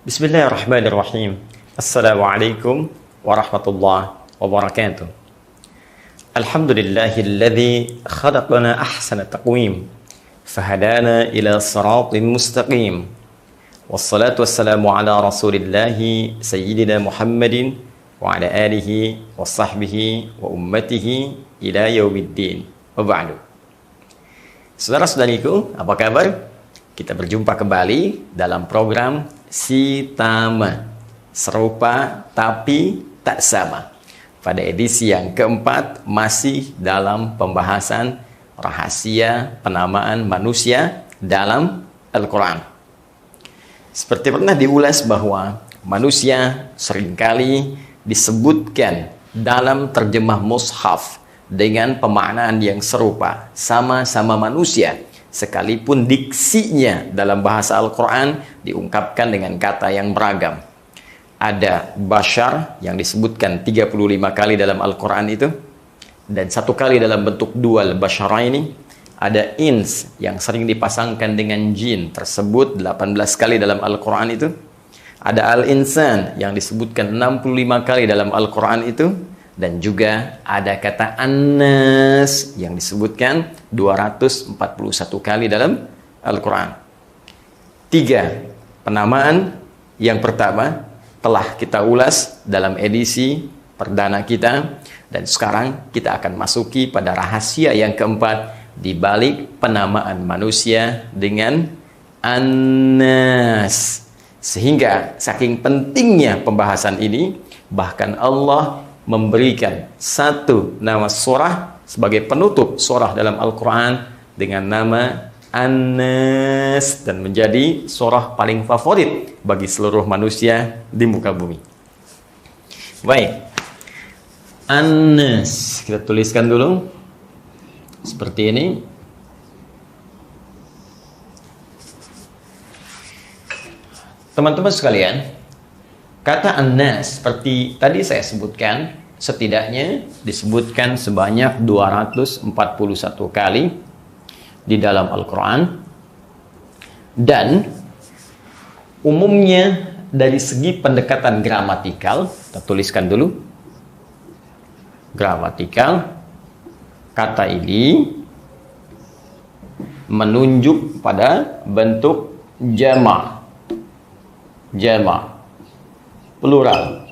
Bismillahirrahmanirrahim. Assalamualaikum warahmatullahi wabarakatuh. Alhamdulillahilladzi khalaqana ahsana taqwim fahadana ila siratin mustaqim. Wassalatu wassalamu ala rasulillahi sayyidina Muhammadin wa ala alihi wa sahbihi wa ummatihi ila yaumiddin. Wa ba'du. Saudara-saudariku, apa kabar? Kita berjumpa kembali dalam program Sitama, serupa tapi tak sama. Pada edisi yang keempat, masih dalam pembahasan rahasia penamaan manusia dalam Al-Quran. Seperti pernah diulas bahwa manusia seringkali disebutkan dalam terjemah mushaf dengan pemaknaan yang serupa, sama-sama manusia, sekalipun diksinya dalam bahasa Al-Quran diungkapkan dengan kata yang beragam. Ada bashar yang disebutkan 35 kali dalam Al-Quran itu, dan satu kali dalam bentuk dual basharaini. Ada ins yang sering dipasangkan dengan jin, tersebut 18 kali dalam Al-Quran itu. Ada al-insan yang disebutkan 65 kali dalam Al-Quran itu. Dan juga ada kata annas yang disebutkan 241 kali dalam Al-Quran. 3 penamaan yang pertama telah kita ulas dalam edisi perdana kita, dan sekarang kita akan masuki pada rahasia yang keempat di balik penamaan manusia dengan annas. Sehingga saking pentingnya pembahasan ini, bahkan Allah memberikan satu nama surah sebagai penutup surah dalam Al-Quran dengan nama An-Nas, dan menjadi surah paling favorit bagi seluruh manusia di muka bumi. Baik, An-Nas kita tuliskan dulu seperti ini. Teman-teman sekalian, kata An-Nas seperti tadi saya sebutkan, setidaknya disebutkan sebanyak 241 kali di dalam Al-Quran. Dan umumnya dari segi pendekatan gramatikal, kita tuliskan dulu. Gramatikal, kata ini menunjuk pada bentuk jama', plural.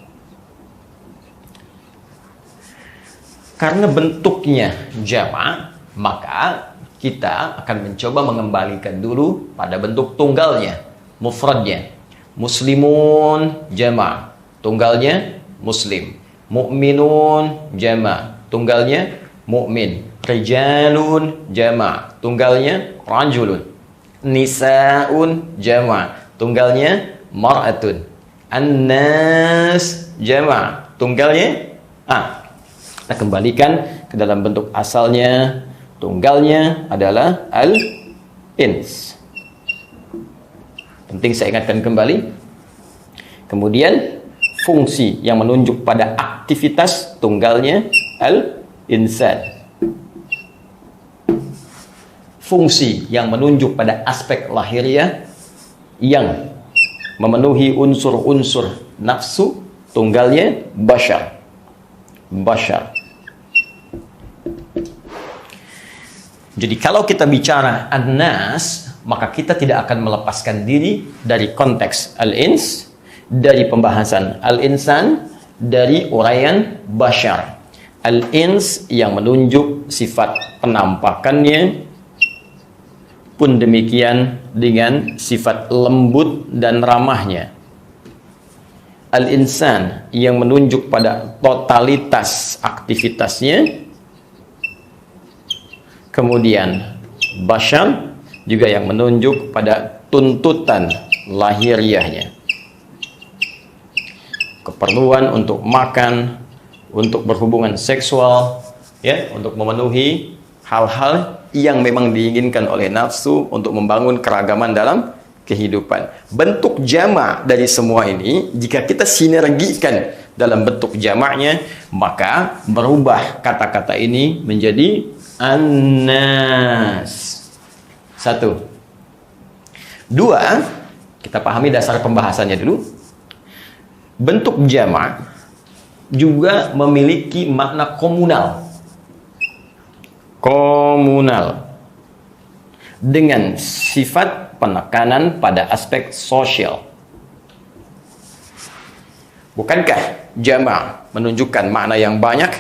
Karena bentuknya jama', maka kita akan mencoba mengembalikan dulu pada bentuk tunggalnya, mufradnya. Muslimun jama', tunggalnya muslim. Mu'minun jama', tunggalnya mu'min. Rijalun jama', tunggalnya rajulun. Nisa'un jama', tunggalnya mar'atun. An-nas jama', tunggalnya kita kembalikan ke dalam bentuk asalnya. Tunggalnya adalah al-ins. Penting saya ingatkan kembali. Kemudian fungsi yang menunjuk pada aktivitas, tunggalnya al-insan. Fungsi yang menunjuk pada aspek lahiriah yang memenuhi unsur-unsur nafsu, tunggalnya bashar. Jadi kalau kita bicara An-Nas, maka kita tidak akan melepaskan diri dari konteks al-ins, dari pembahasan al-insan, dari uraian bashar. Al-ins yang menunjuk sifat penampakannya, pun demikian dengan sifat lembut dan ramahnya. Al-insan yang menunjuk pada totalitas aktivitasnya. Kemudian bashar juga yang menunjuk pada tuntutan lahiriahnya. Keperluan untuk makan, untuk berhubungan seksual, ya, untuk memenuhi hal-hal yang memang diinginkan oleh nafsu untuk membangun keragaman dalam kehidupan. Bentuk jama' dari semua ini, jika kita sinergikan dalam bentuk jamaknya, maka berubah kata-kata ini menjadi An-Nas. 1. 2, Kita pahami dasar pembahasannya dulu. Bentuk jama' juga memiliki makna komunal. Komunal. Dengan sifat penekanan pada aspek sosial. Bukankah jama' menunjukkan makna yang banyak?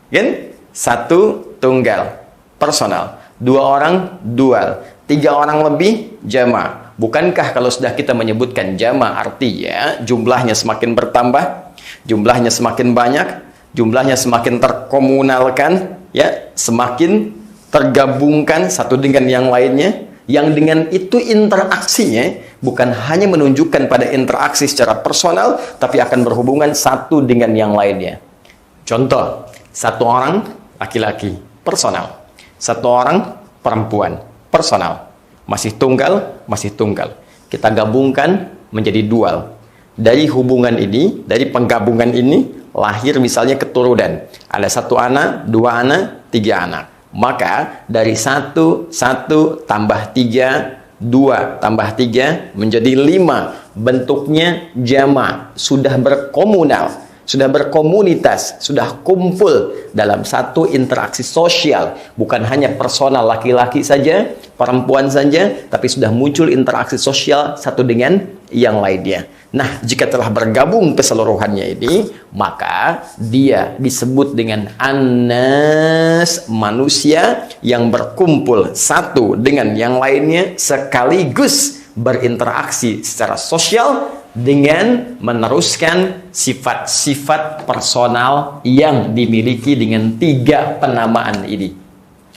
Kan? Satu, tunggal, personal. Dua orang, dual. Tiga orang lebih, jama'. Bukankah kalau sudah kita menyebutkan jama' artinya jumlahnya semakin bertambah, jumlahnya semakin banyak, jumlahnya semakin terkomunalkan, ya, semakin tergabungkan satu dengan yang lainnya, yang dengan itu interaksinya bukan hanya menunjukkan pada interaksi secara personal, tapi akan berhubungan satu dengan yang lainnya. Contoh, satu orang laki-laki, personal. Satu orang perempuan, personal. Masih tunggal, masih tunggal. Kita gabungkan menjadi dual. Dari hubungan ini, dari penggabungan ini, lahir misalnya keturunan. Ada satu anak, dua anak, tiga anak. Maka dari satu tambah tiga, dua tambah tiga, menjadi lima. Bentuknya jama'. Sudah berkomunal. Sudah berkomunitas, sudah kumpul dalam satu interaksi sosial. Bukan hanya personal laki-laki saja, perempuan saja, tapi sudah muncul interaksi sosial satu dengan yang lainnya. Nah, jika telah bergabung keseluruhannya ini, maka dia disebut dengan annas, manusia yang berkumpul satu dengan yang lainnya sekaligus berinteraksi secara sosial dengan meneruskan sifat-sifat personal yang dimiliki dengan tiga penamaan ini.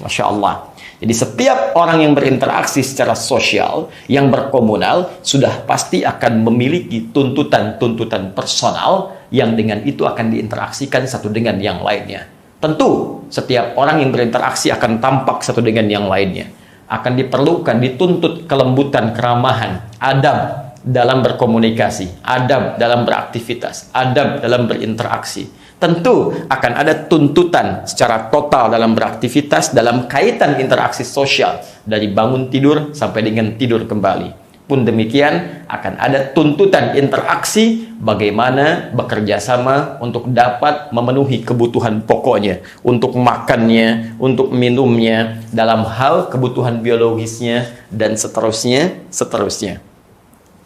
Masya Allah. Jadi setiap orang yang berinteraksi secara sosial, yang berkomunal, sudah pasti akan memiliki tuntutan-tuntutan personal yang dengan itu akan diinteraksikan satu dengan yang lainnya. Tentu, setiap orang yang berinteraksi akan tampak satu dengan yang lainnya. Akan diperlukan, dituntut kelembutan, keramahan, adab dalam berkomunikasi, adab dalam beraktivitas, adab dalam berinteraksi. Tentu akan ada tuntutan secara total dalam beraktivitas, dalam kaitan interaksi sosial, dari bangun tidur sampai dengan tidur kembali. Pun demikian, akan ada tuntutan interaksi bagaimana bekerja sama untuk dapat memenuhi kebutuhan pokoknya, untuk makannya, untuk minumnya, dalam hal kebutuhan biologisnya, dan seterusnya.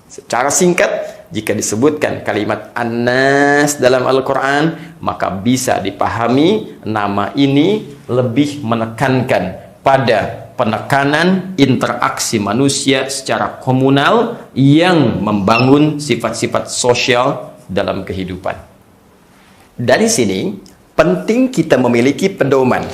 Secara singkat, jika disebutkan kalimat An-Nas dalam Al-Quran, maka bisa dipahami nama ini lebih menekankan pada penekanan interaksi manusia secara komunal yang membangun sifat-sifat sosial dalam kehidupan. Dari sini, penting kita memiliki pedoman,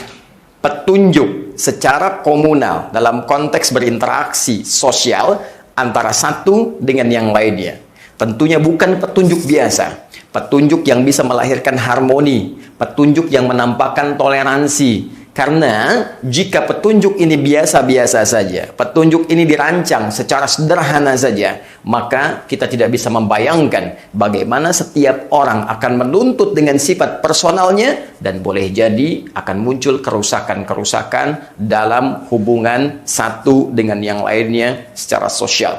petunjuk secara komunal dalam konteks berinteraksi sosial antara satu dengan yang lainnya. Tentunya bukan petunjuk biasa, petunjuk yang bisa melahirkan harmoni, petunjuk yang menampakkan toleransi. Karena jika petunjuk ini biasa-biasa saja, petunjuk ini dirancang secara sederhana saja, maka kita tidak bisa membayangkan bagaimana setiap orang akan menuntut dengan sifat personalnya, dan boleh jadi akan muncul kerusakan-kerusakan dalam hubungan satu dengan yang lainnya secara sosial.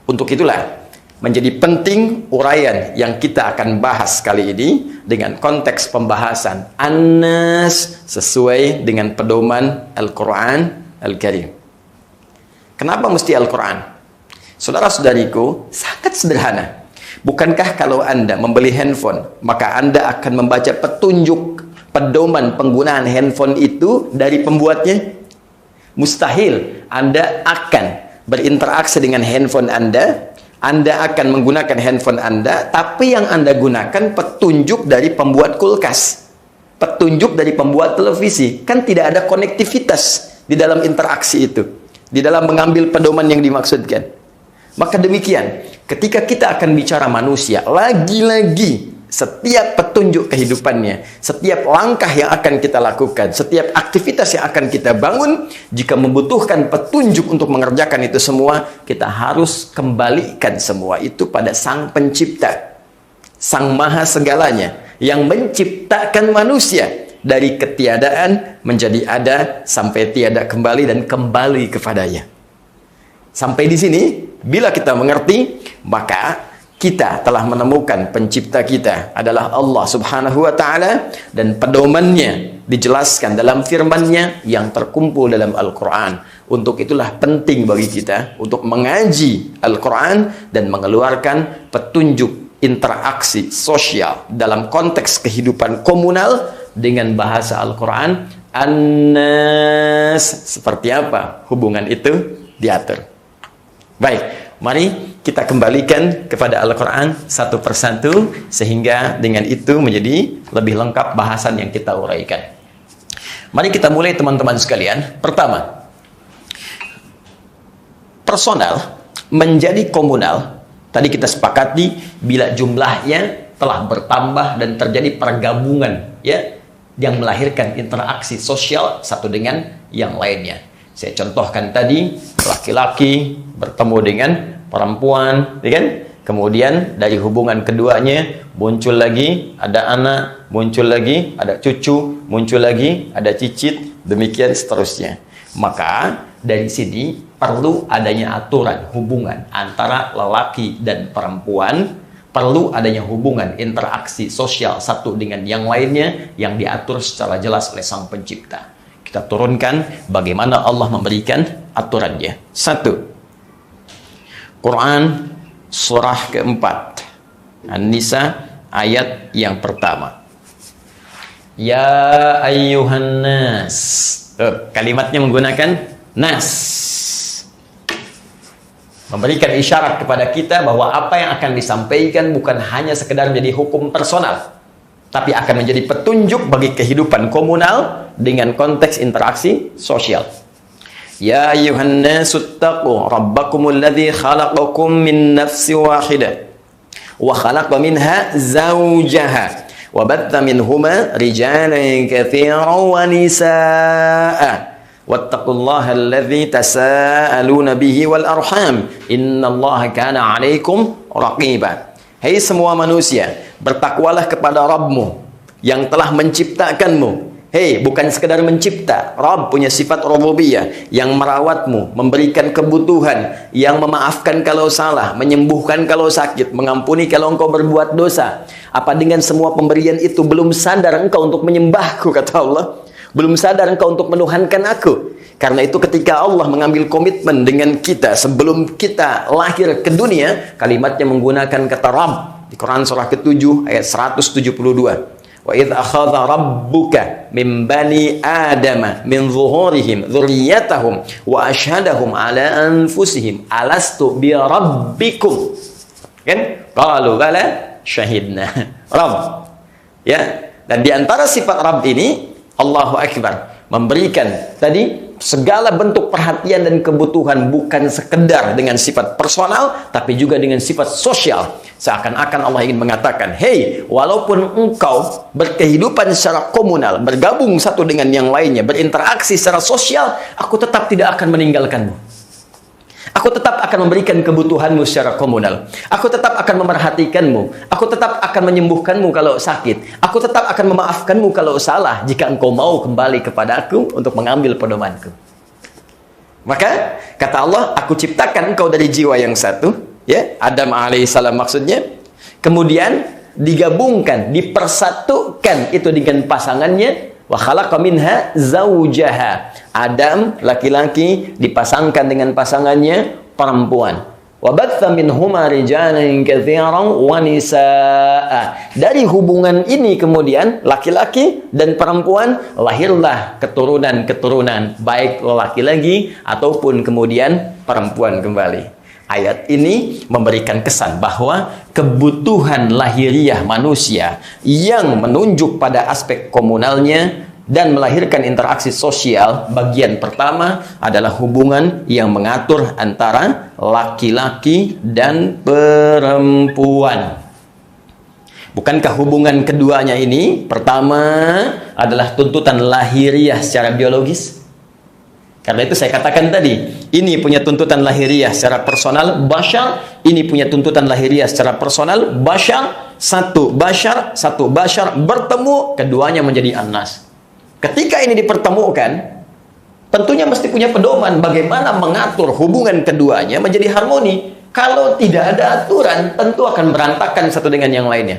Untuk itulah menjadi penting uraian yang kita akan bahas kali ini dengan konteks pembahasan An-Nas sesuai dengan pedoman Al-Quran Al-Karim. Kenapa mesti Al-Quran? Saudara-saudariku, sangat sederhana. Bukankah kalau Anda membeli handphone, maka Anda akan membaca petunjuk pedoman penggunaan handphone itu dari pembuatnya? Mustahil Anda akan berinteraksi dengan handphone Anda akan menggunakan handphone Anda, tapi yang Anda gunakan petunjuk dari pembuat kulkas, petunjuk dari pembuat televisi. Kan tidak ada konektivitas di dalam interaksi itu, di dalam mengambil pedoman yang dimaksudkan. Maka demikian, ketika kita akan bicara manusia, lagi-lagi setiap petunjuk kehidupannya, setiap langkah yang akan kita lakukan, setiap aktivitas yang akan kita bangun, jika membutuhkan petunjuk untuk mengerjakan itu semua, kita harus kembalikan semua itu pada Sang Pencipta, Sang Maha Segalanya, yang menciptakan manusia dari ketiadaan menjadi ada sampai tiada kembali dan kembali kepadanya. Sampai di sini, bila kita mengerti, maka kita telah menemukan pencipta kita adalah Allah Subhanahu wa Ta'ala, dan pedomannya dijelaskan dalam firman-Nya yang terkumpul dalam Al-Quran. Untuk itulah penting bagi kita untuk mengaji Al-Quran dan mengeluarkan petunjuk interaksi sosial dalam konteks kehidupan komunal dengan bahasa Al-Quran. An-nas, seperti apa hubungan itu diatur. Baik, mari kita kembalikan kepada Al-Quran satu persatu, sehingga dengan itu menjadi lebih lengkap bahasan yang kita uraikan. Mari kita mulai teman-teman sekalian. Pertama, personal menjadi komunal. Tadi kita sepakati bila jumlahnya telah bertambah dan terjadi pergabungan, ya, yang melahirkan interaksi sosial satu dengan yang lainnya. Saya contohkan tadi, laki-laki bertemu dengan perempuan, ya kan? Kemudian dari hubungan keduanya muncul lagi ada anak, muncul lagi ada cucu, muncul lagi ada cicit, demikian seterusnya. Maka dari sini perlu adanya aturan hubungan antara lelaki dan perempuan, perlu adanya hubungan interaksi sosial satu dengan yang lainnya yang diatur secara jelas oleh Sang Pencipta. Kita turunkan bagaimana Allah memberikan aturannya. Satu, Quran surah keempat, An-Nisa ayat yang pertama. Ya ayyuhan nas. Kalimatnya menggunakan nas. Memberikan isyarat kepada kita bahwa apa yang akan disampaikan bukan hanya sekedar menjadi hukum personal, tapi akan menjadi petunjuk bagi kehidupan komunal dengan konteks interaksi sosial. Ya ayyuhan nasu ttaqu rabbakumul ladzi khalaqakum min nafsin wahidah wa khalaqa minha zawjaha wa batha minhuma rijalan katsiran wa nisaa'a wattaqullaha alladzi tasaaluna bihi wal arham innallaha kana 'alaikum raqiba. Hai semua manusia, bertakwalah kepada Rabbmu yang telah menciptakanmu. Hei, bukan sekedar mencipta. Rabb punya sifat rububiyah yang merawatmu, memberikan kebutuhan, yang memaafkan kalau salah, menyembuhkan kalau sakit, mengampuni kalau engkau berbuat dosa. Apa dengan semua pemberian itu belum sadar engkau untuk menyembahku, kata Allah? Belum sadar engkau untuk menuhankan aku? Karena itu ketika Allah mengambil komitmen dengan kita sebelum kita lahir ke dunia, kalimatnya menggunakan kata Rabb. Di Quran surah ke-7 ayat 172. Wa idz akhadha rabbuka min bani adama min zuhurihim dzurriyyatahum wa asyhadahum ala anfusihim alastu bi rabbikum. Kan? Qalu bala syahidna. Rabb. Ya, dan di antara sifat Rabb ini Allahu Akbar, memberikan tadi segala bentuk perhatian dan kebutuhan bukan sekedar dengan sifat personal, tapi juga dengan sifat sosial. Seakan-akan Allah ingin mengatakan, hei, walaupun engkau berkehidupan secara komunal, bergabung satu dengan yang lainnya, berinteraksi secara sosial, aku tetap tidak akan meninggalkanmu. Aku tetap akan memberikan kebutuhanmu secara komunal. Aku tetap akan memerhatikanmu. Aku tetap akan menyembuhkanmu kalau sakit. Aku tetap akan memaafkanmu kalau salah, jika engkau mau kembali kepadaku untuk mengambil pedomanku. Maka kata Allah, aku ciptakan engkau dari jiwa yang satu, ya, Adam alaihissalam maksudnya. Kemudian digabungkan, dipersatukan itu dengan pasangannya. Wa khalaqa minha zawjaha. Adam laki-laki dipasangkan dengan pasangannya perempuan. Wa batha minhuma rijalan katsiran wa nisaa. Dari hubungan ini kemudian laki-laki dan perempuan lahirlah keturunan-keturunan, baik laki-laki ataupun kemudian perempuan kembali. Ayat ini memberikan kesan bahwa kebutuhan lahiriah manusia yang menunjuk pada aspek komunalnya dan melahirkan interaksi sosial, bagian pertama adalah hubungan yang mengatur antara laki-laki dan perempuan. Bukankah hubungan keduanya ini pertama adalah tuntutan lahiriah secara biologis? Karena itu saya katakan tadi, ini punya tuntutan lahiriah secara personal, bashar, ini punya tuntutan lahiriah secara personal, bashar, satu bashar bertemu, keduanya menjadi anas. Ketika ini dipertemukan, tentunya mesti punya pedoman bagaimana mengatur hubungan keduanya menjadi harmoni. Kalau tidak ada aturan, tentu akan berantakan satu dengan yang lainnya.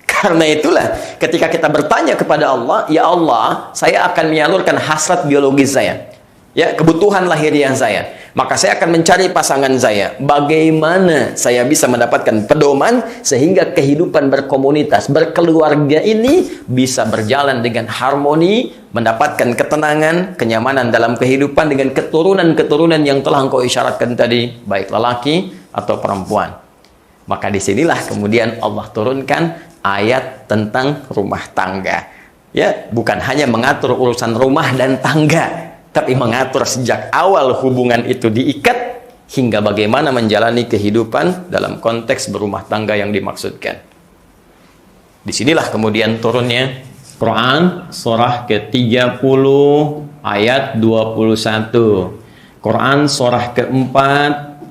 Karena itulah, ketika kita bertanya kepada Allah, ya Allah, saya akan menyalurkan hasrat biologis saya, ya, kebutuhan lahiriah saya. Maka saya akan mencari pasangan saya. Bagaimana saya bisa mendapatkan pedoman sehingga kehidupan berkomunitas, berkeluarga ini bisa berjalan dengan harmoni, mendapatkan ketenangan, kenyamanan dalam kehidupan dengan keturunan-keturunan yang telah engkau isyaratkan tadi, baik lelaki atau perempuan. Maka disinilah kemudian Allah turunkan ayat tentang rumah tangga. Ya, bukan hanya mengatur urusan rumah dan tangga, tapi mengatur sejak awal hubungan itu diikat hingga bagaimana menjalani kehidupan dalam konteks berumah tangga yang dimaksudkan. Disinilah kemudian turunnya Quran surah ke-30 ayat 21. Quran surah ke-4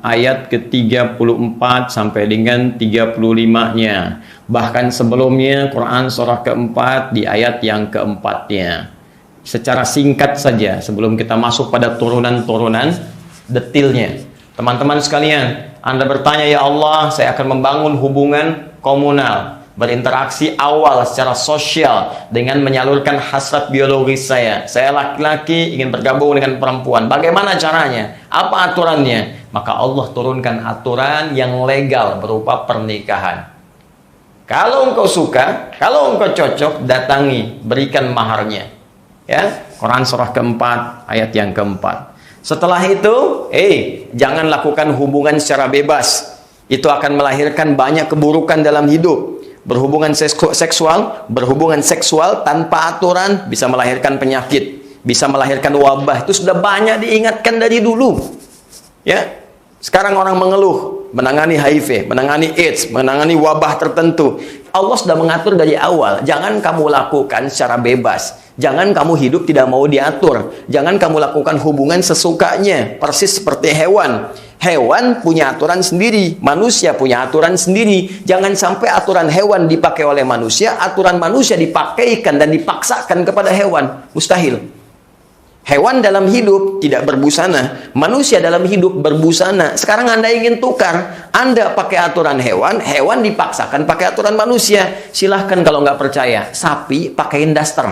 ayat ke-34 sampai dengan 35-nya. Bahkan sebelumnya Quran surah ke-4 di ayat yang ke-4-nya. Secara singkat saja sebelum kita masuk pada turunan-turunan detailnya. Teman-teman sekalian, Anda bertanya, ya Allah, saya akan membangun hubungan komunal, berinteraksi awal secara sosial dengan menyalurkan hasrat biologis saya. Saya laki-laki ingin bergabung dengan perempuan. Bagaimana caranya? Apa aturannya? Maka Allah turunkan aturan yang legal berupa pernikahan. Kalau engkau suka, kalau engkau cocok, datangi, berikan maharnya. Ya, Quran surah ke-4 ayat yang ke-4. Setelah itu, jangan lakukan hubungan secara bebas. Itu akan melahirkan banyak keburukan dalam hidup. Berhubungan berhubungan seksual tanpa aturan bisa melahirkan penyakit, bisa melahirkan wabah. Itu sudah banyak diingatkan dari dulu. Ya. Sekarang orang mengeluh, menangani HIV, menangani AIDS, menangani wabah tertentu. Allah sudah mengatur dari awal. Jangan kamu lakukan secara bebas. Jangan kamu hidup tidak mau diatur. Jangan kamu lakukan hubungan sesukanya. Persis seperti hewan. Hewan punya aturan sendiri. Manusia punya aturan sendiri. Jangan sampai aturan hewan dipakai oleh manusia. Aturan manusia dipakaikan dan dipaksakan kepada hewan. Mustahil. Hewan dalam hidup tidak berbusana. Manusia dalam hidup berbusana. Sekarang Anda ingin tukar. Anda pakai aturan hewan. Hewan dipaksakan pakai aturan manusia. Silahkan kalau nggak percaya. Sapi pakaiin daster.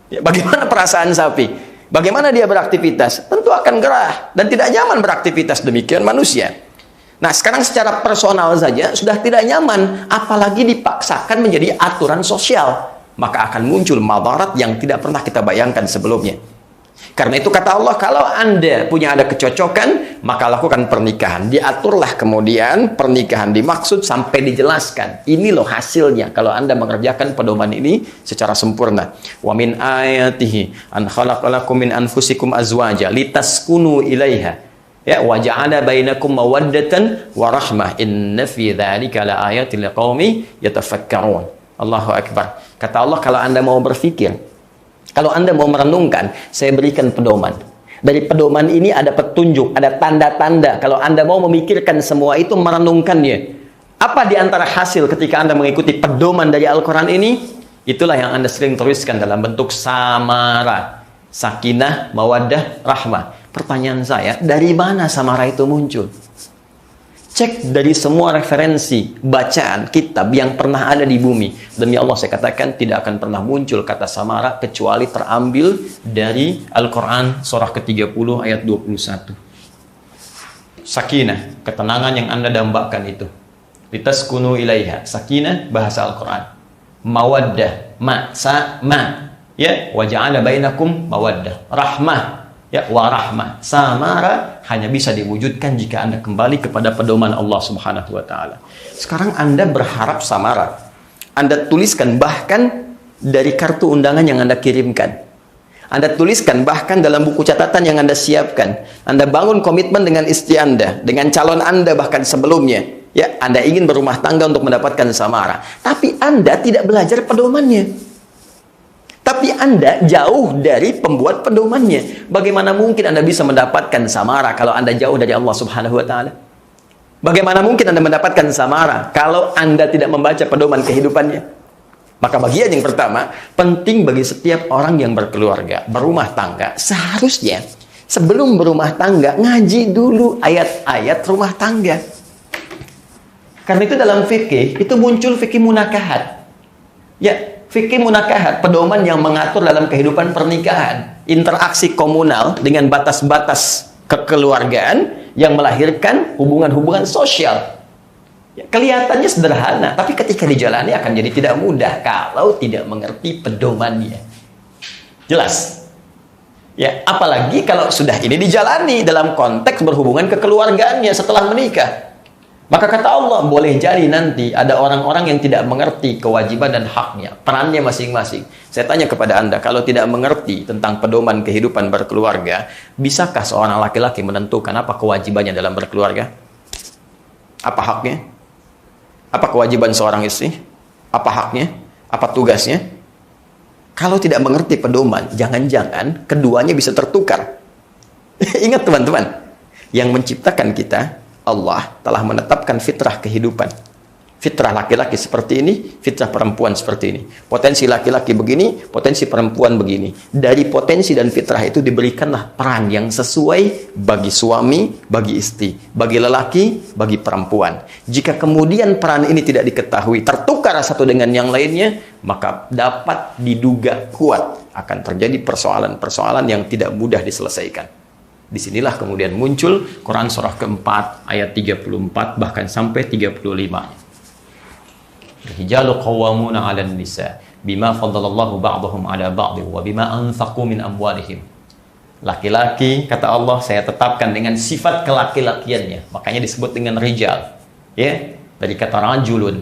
Ya, bagaimana perasaan sapi? Bagaimana dia beraktivitas? Tentu akan gerah dan tidak nyaman beraktivitas. Demikian manusia. Nah, sekarang secara personal saja sudah tidak nyaman, apalagi dipaksakan menjadi aturan sosial. Maka akan muncul madarat yang tidak pernah kita bayangkan sebelumnya. Karena itu kata Allah, kalau Anda punya ada kecocokan, maka lakukan pernikahan. Diaturlah kemudian pernikahan dimaksud sampai dijelaskan. Ini loh hasilnya kalau Anda mengerjakan pedoman ini secara sempurna. Wa min ayatihi an khalaqalakum min anfusikum azwaja litaskunu ilaiha. Ya, wa ja'ala bainakum mawaddatan wa rahmah. Inna fi dzalika laayatin liqaumi yatafakkarun. Allahu akbar. Kata Allah, kalau Anda mau berpikir, kalau Anda mau merenungkan, saya berikan pedoman. Dari pedoman ini ada petunjuk, ada tanda-tanda. Kalau Anda mau memikirkan semua itu, merenungkannya. Apa di antara hasil ketika Anda mengikuti pedoman dari Al-Quran ini? Itulah yang Anda sering tuliskan dalam bentuk samara. Sakinah, mawaddah, rahmah. Pertanyaan saya, dari mana samara itu muncul? Cek dari semua referensi bacaan kitab yang pernah ada di bumi. Demi Allah saya katakan tidak akan pernah muncul kata samara kecuali terambil dari Al-Quran surah ke-30 ayat 21. Sakinah, ketenangan yang Anda dambakan itu. Litaskunu ilaiha. Sakinah bahasa Al-Quran. Mawaddah, ya, wa ja'ala bainakum mawaddah. Rahmah. Ya, warahmah. Samara hanya bisa diwujudkan jika Anda kembali kepada pedoman Allah Subhanahu wa taala. Sekarang Anda berharap samara. Anda tuliskan bahkan dari kartu undangan yang Anda kirimkan. Anda tuliskan bahkan dalam buku catatan yang Anda siapkan. Anda bangun komitmen dengan istri Anda, dengan calon Anda bahkan sebelumnya. Ya, Anda ingin berumah tangga untuk mendapatkan samara. Tapi Anda tidak belajar pedomannya. Tapi Anda jauh dari pembuat pedomannya. Bagaimana mungkin Anda bisa mendapatkan samara kalau Anda jauh dari Allah Subhanahu wa taala? Bagaimana mungkin Anda mendapatkan samara kalau Anda tidak membaca pedoman kehidupannya? Maka bagian yang pertama, penting bagi setiap orang yang berkeluarga, berumah tangga, seharusnya sebelum berumah tangga, ngaji dulu ayat-ayat rumah tangga. Karena itu dalam fikih, itu muncul fikih munakahat. Ya, fikih munakahat, pedoman yang mengatur dalam kehidupan pernikahan, interaksi komunal dengan batas-batas kekeluargaan yang melahirkan hubungan-hubungan sosial. Ya, kelihatannya sederhana, tapi ketika dijalani akan jadi tidak mudah kalau tidak mengerti pedomannya. Jelas? Ya, apalagi kalau sudah ini dijalani dalam konteks berhubungan kekeluargaannya setelah menikah. Maka kata Allah, boleh jadi nanti ada orang-orang yang tidak mengerti kewajiban dan haknya, perannya masing-masing. Saya tanya kepada Anda, kalau tidak mengerti tentang pedoman kehidupan berkeluarga, bisakah seorang laki-laki menentukan apa kewajibannya dalam berkeluarga? Apa haknya? Apa kewajiban seorang istri? Apa haknya? Apa tugasnya? Kalau tidak mengerti pedoman, jangan-jangan keduanya bisa tertukar. Ingat teman-teman, yang menciptakan kita, Allah telah menetapkan fitrah kehidupan. Fitrah laki-laki seperti ini, fitrah perempuan seperti ini. Potensi laki-laki begini, potensi perempuan begini. Dari potensi dan fitrah itu diberikanlah peran yang sesuai bagi suami, bagi istri, bagi lelaki, bagi perempuan. Jika kemudian peran ini tidak diketahui, tertukar satu dengan yang lainnya, maka dapat diduga kuat akan terjadi persoalan-persoalan yang tidak mudah diselesaikan. Disinilah kemudian muncul Quran surah keempat, ayat 34, bahkan sampai 35. Rijalu qawwamuna 'alan nisa bima faddalallahu ba'dahum 'ala ba'd wa bima anfaqu min amwalihim. Laki-laki, kata Allah, saya tetapkan dengan sifat kelaki-lakiannya. Makanya disebut dengan rijal. Ya, dari kata rajulun.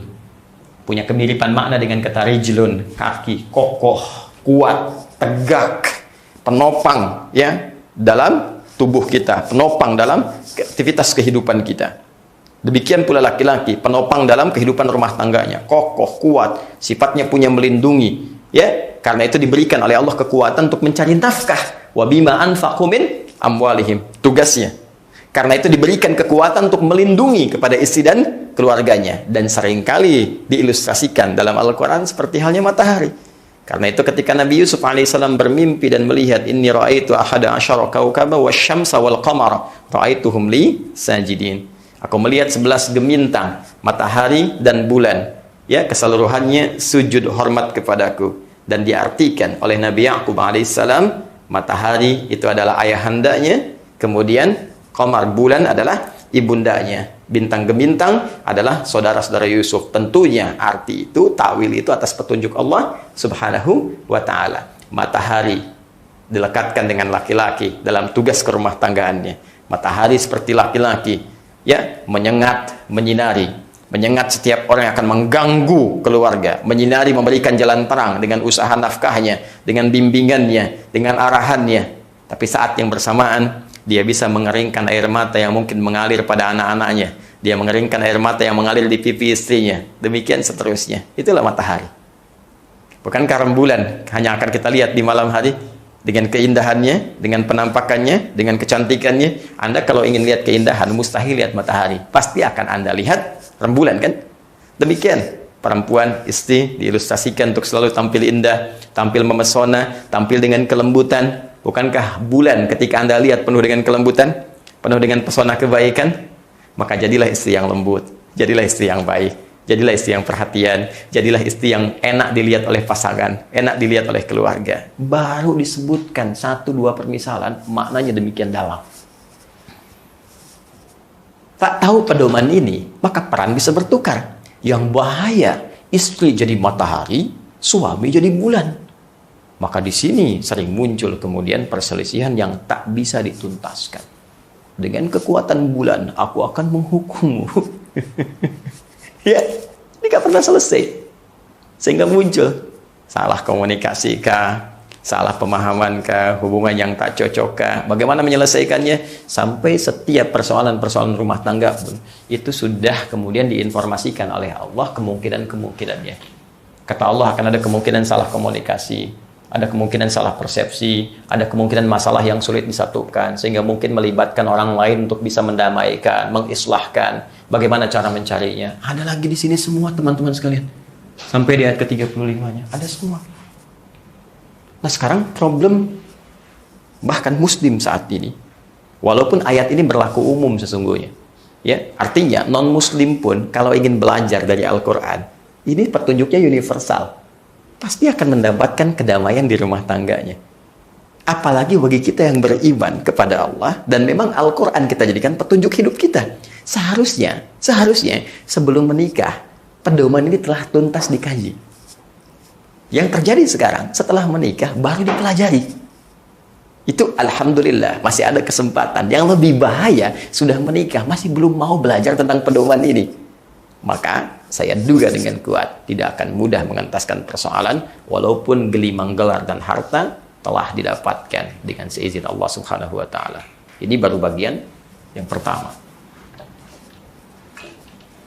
Punya kemiripan makna dengan kata rijlun, kaki, kokoh, kuat, tegak, penopang ya dalam tubuh kita, penopang dalam aktivitas kehidupan kita. Demikian pula laki-laki, penopang dalam kehidupan rumah tangganya, kokoh, kuat, sifatnya punya melindungi, ya. Karena itu diberikan oleh Allah kekuatan untuk mencari nafkah. Wa bima anfaqu min amwalihim, tugasnya. Karena itu diberikan kekuatan untuk melindungi kepada istri dan keluarganya, dan seringkali diilustrasikan dalam Al-Qur'an seperti halnya matahari. Karena itu ketika Nabi Yusuf alaihissalam bermimpi dan melihat inni ra'aitu ahada asyara kaukaba wasyamsa wal qamara ra'aituhum li sajidin. Aku melihat 11 gemintang, matahari dan bulan. Ya, keseluruhannya sujud hormat kepadaku. Dan diartikan oleh Nabi Ya'qub alaihissalam, matahari itu adalah ayahandanya, kemudian qamar, bulan adalah ibundanya, bintang gemintang adalah saudara-saudara Yusuf. Tentunya arti itu, takwil itu atas petunjuk Allah Subhanahu wa taala. Matahari dilekatkan dengan laki-laki dalam tugas kerumah tanggaannya. Matahari seperti laki-laki, ya, menyengat, menyinari, menyengat setiap orang yang akan mengganggu keluarga, menyinari, memberikan jalan terang dengan usaha nafkahnya, dengan bimbingannya, dengan arahannya. Tapi saat yang bersamaan, dia bisa mengeringkan air mata yang mungkin mengalir pada anak-anaknya. Dia mengeringkan air mata yang mengalir di pipi istrinya. Demikian seterusnya. Itulah matahari. Bukankah rembulan hanya akan kita lihat di malam hari? Dengan keindahannya, dengan penampakannya, dengan kecantikannya. Anda kalau ingin lihat keindahan, mustahil lihat matahari. Pasti akan Anda lihat rembulan, kan? Demikian, perempuan, istri diilustrasikan untuk selalu tampil indah, tampil memesona, tampil dengan kelembutan. Bukankah bulan ketika Anda lihat penuh dengan kelembutan, penuh dengan pesona kebaikan? Maka jadilah istri yang lembut, jadilah istri yang baik. Jadilah istri yang perhatian, jadilah istri yang enak dilihat oleh pasangan, enak dilihat oleh keluarga. Baru disebutkan 1-2 permisalan, maknanya demikian dalam. Tak tahu pedoman ini, maka peran bisa bertukar. Yang bahaya, istri jadi matahari, suami jadi bulan. Maka di sini sering muncul kemudian perselisihan yang tak bisa dituntaskan. Dengan kekuatan bulan, aku akan menghukummu. Ya, ini gak pernah selesai. Sehingga muncul salah komunikasi kah, salah pemahaman kah, hubungan yang tak cocok kah. Bagaimana menyelesaikannya? Sampai setiap persoalan-persoalan rumah tangga pun itu sudah kemudian diinformasikan oleh Allah kemungkinan-kemungkinannya. Kata Allah akan ada kemungkinan salah komunikasi, ada kemungkinan salah persepsi, ada kemungkinan masalah yang sulit disatukan, sehingga mungkin melibatkan orang lain untuk bisa mendamaikan, mengislahkan. Bagaimana cara mencarinya? Ada lagi di sini semua teman-teman sekalian. Sampai di ayat ke-35-nya ada semua. Nah, sekarang problem bahkan muslim saat ini, walaupun ayat ini berlaku umum sesungguhnya, ya, artinya non muslim pun kalau ingin belajar dari Al-Quran, ini petunjuknya universal, pasti akan mendapatkan kedamaian di rumah tangganya. Apalagi bagi kita yang beriman kepada Allah dan memang Al-Quran kita jadikan petunjuk hidup kita. Seharusnya sebelum menikah pedoman ini telah tuntas dikaji. Yang terjadi sekarang setelah menikah baru dipelajari. Itu alhamdulillah masih ada kesempatan. Yang lebih bahaya sudah menikah masih belum mau belajar tentang pedoman ini. Maka saya duga dengan kuat tidak akan mudah mengentaskan persoalan walaupun gelimang gelar dan harta telah didapatkan dengan seizin Allah Subhanahu wa taala. Ini baru bagian yang pertama.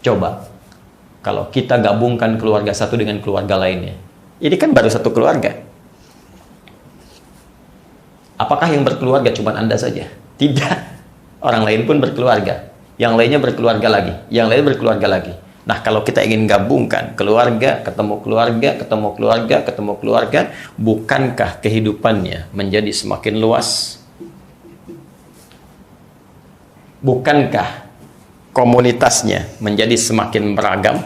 Coba kalau kita gabungkan keluarga satu dengan keluarga lainnya. Ini kan baru satu keluarga. Apakah yang berkeluarga cuma Anda saja? Tidak. Orang lain pun berkeluarga. Yang lainnya berkeluarga lagi. Yang lain berkeluarga lagi. Nah, kalau kita ingin gabungkan keluarga, ketemu keluarga, ketemu keluarga, ketemu keluarga, bukankah kehidupannya menjadi semakin luas? Bukankah komunitasnya menjadi semakin beragam?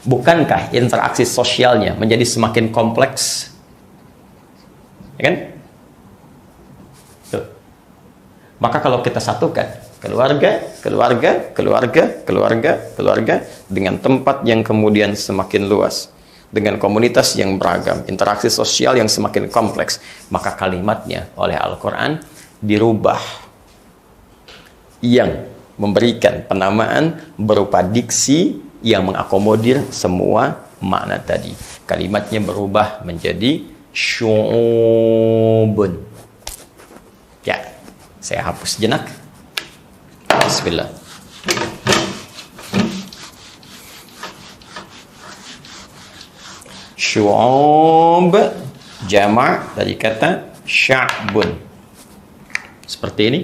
Bukankah interaksi sosialnya menjadi semakin kompleks? Ya kan? Tuh. Maka kalau kita satukan keluarga dengan tempat yang kemudian semakin luas, dengan komunitas yang beragam, interaksi sosial yang semakin kompleks, maka kalimatnya oleh Al-Quran dirubah yang memberikan penamaan berupa diksi yang mengakomodir semua makna tadi. Kalimatnya berubah menjadi syu'ubun. Ya, saya hapus jenak. Bismillah. Syu'ub jama' dari kata sya'bun. Seperti ini.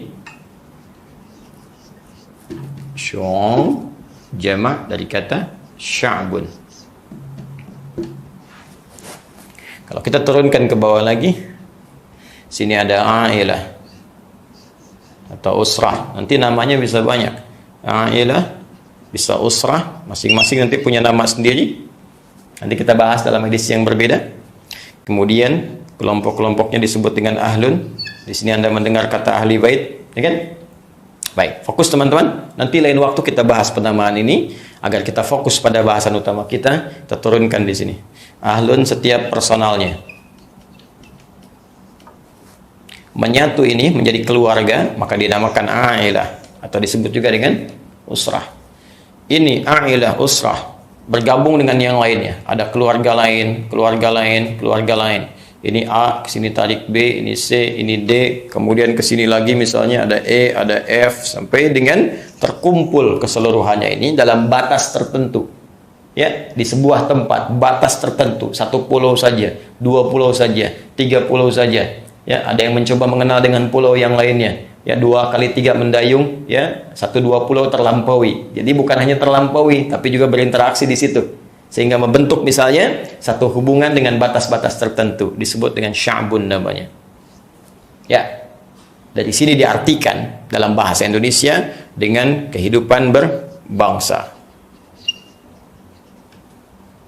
Syu'ub jama' dari kata sya'bun. Kalau kita turunkan ke bawah lagi, sini ada ailah atau usrah. Nanti namanya bisa banyak. Ailah, bisa usrah, masing-masing nanti punya nama sendiri. Nanti kita bahas dalam hadis yang berbeda. Kemudian kelompok-kelompoknya disebut dengan ahlun. Di sini Anda mendengar kata ahli bait, ya kan? Baik, fokus teman-teman. Nanti lain waktu kita bahas penamaan ini agar kita fokus pada bahasan utama kita. Kita turunkan di sini. Ahlun setiap personalnya. Menyatu ini menjadi keluarga, maka dinamakan ailah atau disebut juga dengan usrah. Ini ailah, usrah bergabung dengan yang lainnya. Ada keluarga lain, keluarga lain, keluarga lain. Ini A, kesini tarik B, ini C, ini D, kemudian kesini lagi misalnya ada E, ada F, sampai dengan terkumpul keseluruhannya ini dalam batas tertentu. Ya, di sebuah tempat, batas tertentu, 1 pulau saja, 2 pulau saja, 3 pulau saja. Ya, ada yang mencoba mengenal dengan pulau yang lainnya. Ya, 2 kali 3 mendayung, ya, 1-2 pulau terlampaui. Jadi bukan hanya terlampaui, tapi juga berinteraksi di situ. Sehingga membentuk misalnya satu hubungan dengan batas-batas tertentu, disebut dengan sya'bun namanya. Ya, dari sini diartikan dalam bahasa Indonesia dengan kehidupan berbangsa.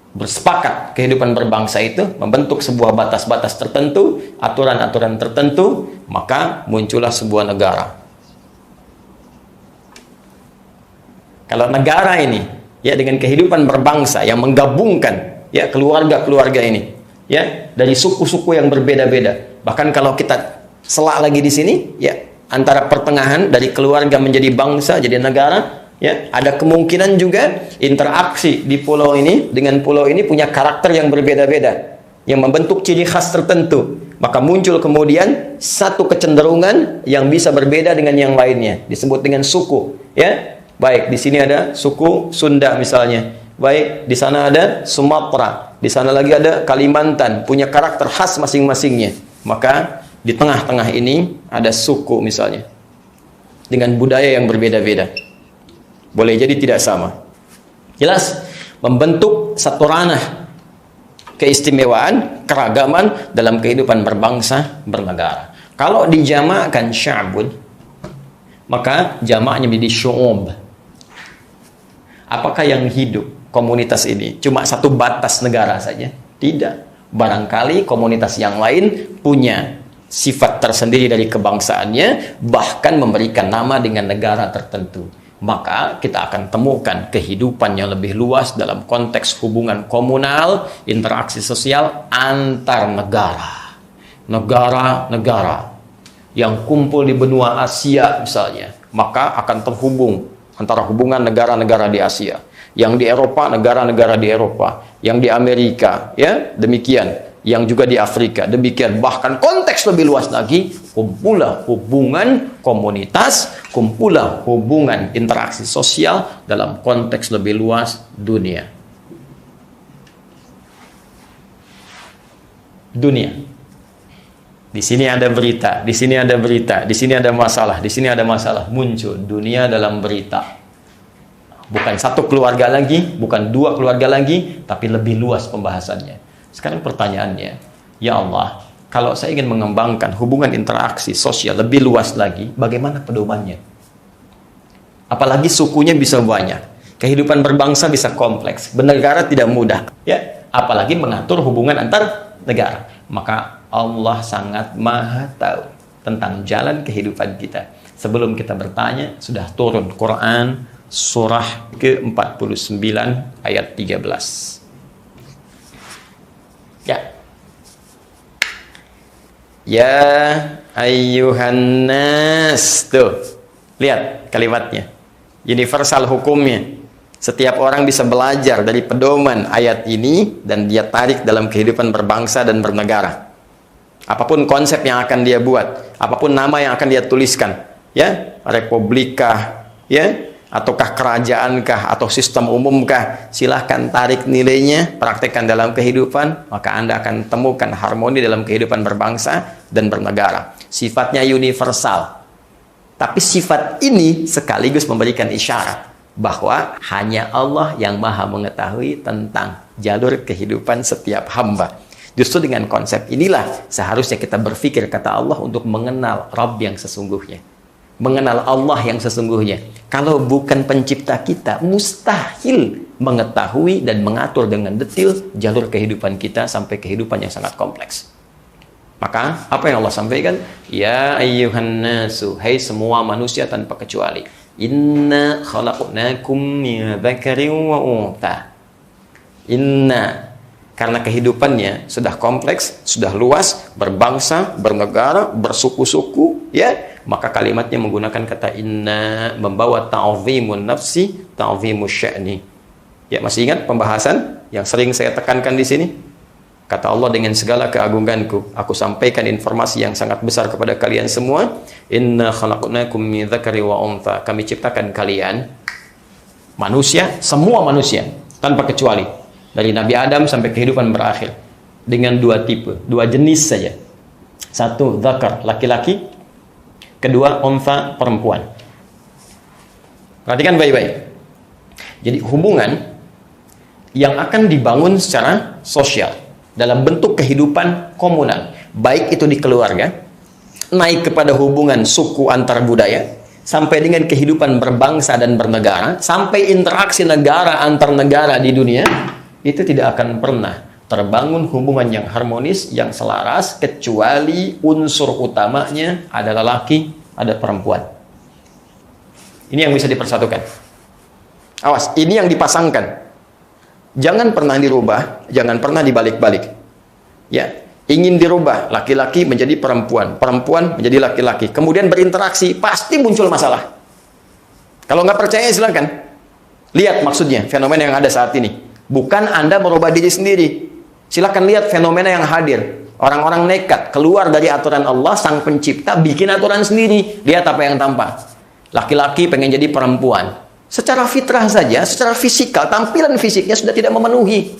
Bersepakat kehidupan berbangsa itu membentuk sebuah batas-batas tertentu, aturan-aturan tertentu, maka muncullah sebuah negara. Kalau negara ini ya dengan kehidupan berbangsa yang menggabungkan ya keluarga-keluarga ini ya dari suku-suku yang berbeda-beda. Bahkan kalau kita selak lagi di sini ya antara pertengahan dari keluarga menjadi bangsa jadi negara ya ada kemungkinan juga interaksi di pulau ini dengan pulau ini punya karakter yang berbeda-beda yang membentuk ciri khas tertentu. Maka muncul kemudian satu kecenderungan yang bisa berbeda dengan yang lainnya disebut dengan suku ya. Baik, di sini ada suku Sunda misalnya. Baik, di sana ada Sumatera. Di sana lagi ada Kalimantan, punya karakter khas masing-masingnya. Maka di tengah-tengah ini ada suku misalnya. Dengan budaya yang berbeda-beda. Boleh jadi tidak sama. Jelas? membentuk satu ranah keistimewaan, keragaman dalam kehidupan berbangsa, bernegara. Kalau dijamakkan sya'bun, maka jamaknya menjadi syu'ub. Apakah yang hidup komunitas ini cuma satu batas negara saja? Tidak. Barangkali komunitas yang lain punya sifat tersendiri dari kebangsaannya, bahkan memberikan nama dengan negara tertentu. Maka kita akan temukan kehidupan yang lebih luas dalam konteks hubungan komunal, interaksi sosial antar negara. Negara-negara yang kumpul di benua Asia misalnya, maka akan terhubung antara hubungan negara-negara di Asia. Yang di Eropa, negara-negara di Eropa. Yang di Amerika, ya demikian. Yang juga di Afrika, demikian. Bahkan konteks lebih luas lagi, kumpulah hubungan komunitas, kumpulah hubungan interaksi sosial dalam konteks lebih luas dunia. Dunia. Di sini ada berita, di sini ada berita, di sini ada masalah, di sini ada masalah. Muncul dunia dalam berita. Bukan satu keluarga lagi, bukan dua keluarga lagi, tapi lebih luas pembahasannya. Sekarang pertanyaannya, ya Allah, kalau saya ingin mengembangkan hubungan interaksi sosial lebih luas lagi, bagaimana pedomannya? Apalagi sukunya bisa banyak, kehidupan berbangsa bisa kompleks, bernegara tidak mudah, ya. Apalagi mengatur hubungan antar negara. Maka Allah sangat maha tahu tentang jalan kehidupan kita. Sebelum kita bertanya, sudah turun Quran surah ke-49 ayat 13. Ya. Ya ayyuhan nas. Tuh. Lihat kalimatnya. Universal hukumnya. Setiap orang bisa belajar dari pedoman ayat ini dan dia tarik dalam kehidupan berbangsa dan bernegara. Apapun konsep yang akan dia buat, apapun nama yang akan dia tuliskan, ya, republikah, ya, ataukah kerajaanKah atau sistem umumkah, silahkan tarik nilainya, praktekkan dalam kehidupan, maka Anda akan temukan harmoni dalam kehidupan berbangsa dan bernegara. Sifatnya universal, tapi sifat ini sekaligus memberikan isyarat bahwa hanya Allah yang maha mengetahui tentang jalur kehidupan setiap hamba. Justru dengan konsep inilah seharusnya kita berpikir, kata Allah, untuk mengenal Rabb yang sesungguhnya, mengenal Allah yang sesungguhnya. Kalau bukan pencipta kita, mustahil mengetahui dan mengatur dengan detail jalur kehidupan kita sampai kehidupan yang sangat kompleks. Maka, apa yang Allah sampaikan? Ya ayyuhan nasu, hai semua manusia tanpa kecuali. Inna khalaqnakum min dzakarin wa untha. Inna, karena kehidupannya sudah kompleks, sudah luas, berbangsa, bernegara, bersuku-suku, ya, maka kalimatnya menggunakan kata inna, membawa ta'zimun nafsi, ta'zimus sya'ni. Ya, masih ingat pembahasan yang sering saya tekankan di sini? Kata Allah, dengan segala keagunganku, aku sampaikan informasi yang sangat besar kepada kalian semua. Inna khalaqnakum min dzakari wa untha. Kami ciptakan kalian, manusia, semua manusia, tanpa kecuali. Dari Nabi Adam sampai kehidupan berakhir. Dengan dua tipe, dua jenis saja. Satu, dzakar, laki-laki. Kedua, untha, perempuan. Perhatikan baik-baik. Jadi hubungan yang akan dibangun secara sosial dalam bentuk kehidupan komunal, baik itu di keluarga, naik kepada hubungan suku antar budaya, sampai dengan kehidupan berbangsa dan bernegara, sampai interaksi negara antar negara di dunia, itu tidak akan pernah terbangun hubungan yang harmonis, yang selaras, kecuali unsur utamanya ada lelaki, ada perempuan. Ini yang bisa dipersatukan. Awas, ini yang dipasangkan. Jangan pernah dirubah, jangan pernah dibalik-balik. Ya, ingin dirubah laki-laki menjadi perempuan, perempuan menjadi laki-laki, kemudian berinteraksi, pasti muncul masalah. Kalau nggak percaya silakan lihat maksudnya fenomena yang ada saat ini. Bukan Anda merubah diri sendiri. Silakan lihat fenomena yang hadir. Orang-orang nekat keluar dari aturan Allah, sang pencipta, bikin aturan sendiri. Lihat apa yang tampak. Laki-laki pengen jadi perempuan. Secara fitrah saja, secara fisikal, tampilan fisiknya sudah tidak memenuhi.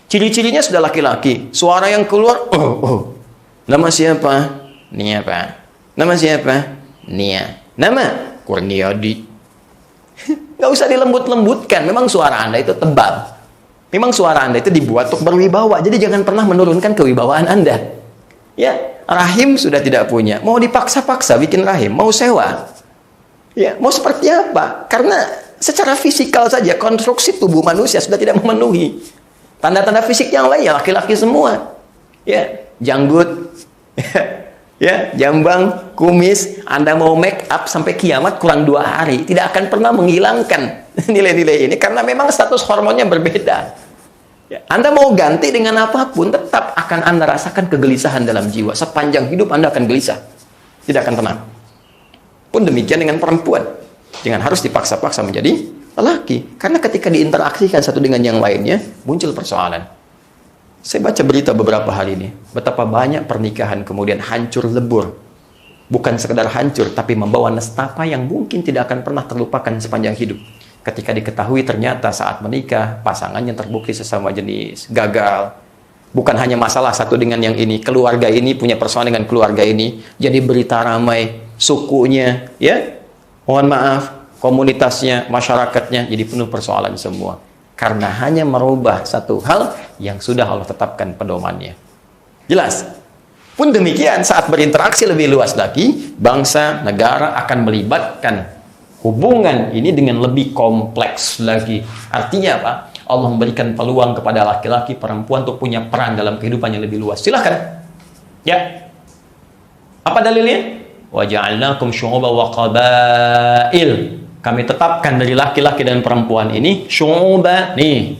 Ciri-cirinya sudah laki-laki. Suara yang keluar, oh. Nama siapa? Nia, Pak. Nama siapa? Nia. Nama? Kurniadi. Nggak usah dilembut-lembutkan. Memang suara Anda itu tebal. Memang suara Anda itu dibuat untuk berwibawa. Jadi jangan pernah menurunkan kewibawaan Anda. Ya, rahim sudah tidak punya. Mau dipaksa-paksa bikin rahim, mau sewa. Ya, mau seperti apa? Karena secara fisikal saja konstruksi tubuh manusia sudah tidak memenuhi. Tanda-tanda fisik yang lain ya laki-laki semua. Ya, janggut. Ya, jambang, kumis, Anda mau make up sampai kiamat kurang 2 hari, tidak akan pernah menghilangkan nilai-nilai ini karena memang status hormonnya berbeda. Ya, Anda mau ganti dengan apapun, tetap akan Anda rasakan kegelisahan dalam jiwa. Sepanjang hidup Anda akan gelisah, tidak akan tenang. Pun demikian dengan perempuan, jangan harus dipaksa-paksa menjadi lelaki, karena ketika diinteraksikan satu dengan yang lainnya, muncul persoalan. Saya baca berita beberapa hari ini, betapa banyak pernikahan kemudian hancur lebur. Bukan sekedar hancur, tapi membawa nestapa yang mungkin tidak akan pernah terlupakan sepanjang hidup. Ketika diketahui ternyata saat menikah, pasangannya terbukti sesama jenis, gagal. Bukan hanya masalah satu dengan yang ini, keluarga ini punya persoalan dengan keluarga ini, jadi berita ramai, sukunya, ya, mohon maaf, komunitasnya, masyarakatnya, jadi penuh persoalan semua. Karena hanya merubah satu hal yang sudah Allah tetapkan pedomannya. Jelas? Pun demikian, saat berinteraksi lebih luas lagi, bangsa, negara akan melibatkan hubungan ini dengan lebih kompleks lagi. Artinya apa? Allah memberikan peluang kepada laki-laki, perempuan untuk punya peran dalam kehidupan yang lebih luas. Silahkan. Ya. Apa dalilnya? Wa ja'alnakum syu'uban wa qabail. Kami tetapkan dari laki-laki dan perempuan ini syu'uban, nih